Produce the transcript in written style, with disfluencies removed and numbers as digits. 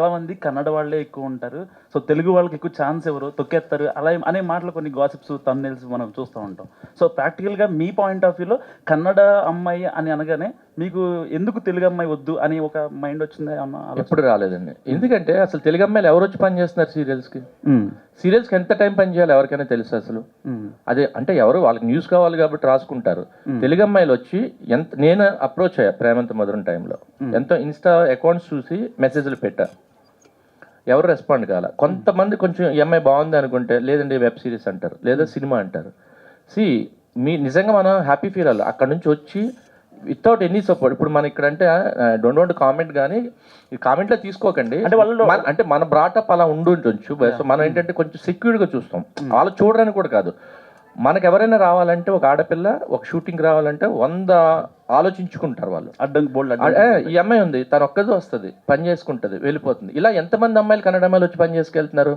చాలా మంది కన్నడ వాళ్ళే ఎక్కువ ఉంటారు. సో తెలుగు వాళ్ళకి ఎక్కువ ఛాన్స్ ఎవరు తొక్కేస్తారు అలా అనే మాటలు కొన్ని గాసిప్స్ థంబ్‌నెయిల్స్ మనం చూస్తూ ఉంటాం. సో ప్రాక్టికల్‌గా మీ పాయింట్ ఆఫ్ వ్యూలో కన్నడ అమ్మాయి అని అనగానే మీకు ఎందుకు తెలుగు అమ్మాయి వద్దు అని ఒక మైండ్ వచ్చిందా ఏమన్నా ఆలోచన? ఎప్పుడు రాలేదండి. ఎందుకంటే అసలు తెలుగు అమ్మాయిలు ఎవరు వచ్చి పని చేస్తున్నారు సీరియల్స్కి? సీరియల్స్కి ఎంత టైం పని చేయాలి ఎవరికైనా తెలుసు అసలు? అదే అంటే ఎవరు వాళ్ళకి న్యూస్ కావాలి కాబట్టి రాసుకుంటారు. తెలుగు అమ్మాయిలు వచ్చి నేను అప్రోచ్ అయ్యా ప్రేమంత మధురం టైంలో. ఎంతో ఇన్స్టా అకౌంట్స్ చూసి మెసేజ్లు పెట్టా, ఎవరు రెస్పాండ్ కాల. కొంతమంది కొంచెం ఈ అమ్మాయి బాగుంది అనుకుంటే లేదండి వెబ్ సిరీస్ అంటారు, లేదా సినిమా అంటారు. మీ నిజంగా మనం హ్యాపీ ఫీల్ అవ్వాలి అక్కడ నుంచి వచ్చి వితౌట్ ఎనీ సపోర్ట్. ఇప్పుడు మన ఇక్కడ అంటే డోంట్ వాంట్ కామెంట్, కానీ ఈ కామెంట్లో తీసుకోకండి. అంటే వాళ్ళు అంటే మన బ్రాటప్ అలా ఉండుండొచ్చు. సో మనం ఏంటంటే కొంచెం సెక్యూర్డ్గా చూస్తాం. వాళ్ళు చూడడానికి కూడా కాదు. మనకు ఎవరైనా రావాలంటే ఒక ఆడపిల్ల ఒక షూటింగ్ రావాలంటే 100 ఆలోచించుకుంటారు వాళ్ళు. అడ్డంకి బోల్డ్ ఈ అమ్మాయి ఉంది, తను ఒక్కదే వస్తుంది, పని చేసుకుంటుంది, వెళ్ళిపోతుంది. ఇలా ఎంతమంది అమ్మాయిలు కన్నడ అమ్మాయిలు వచ్చి పని చేసుకెళ్తున్నారు?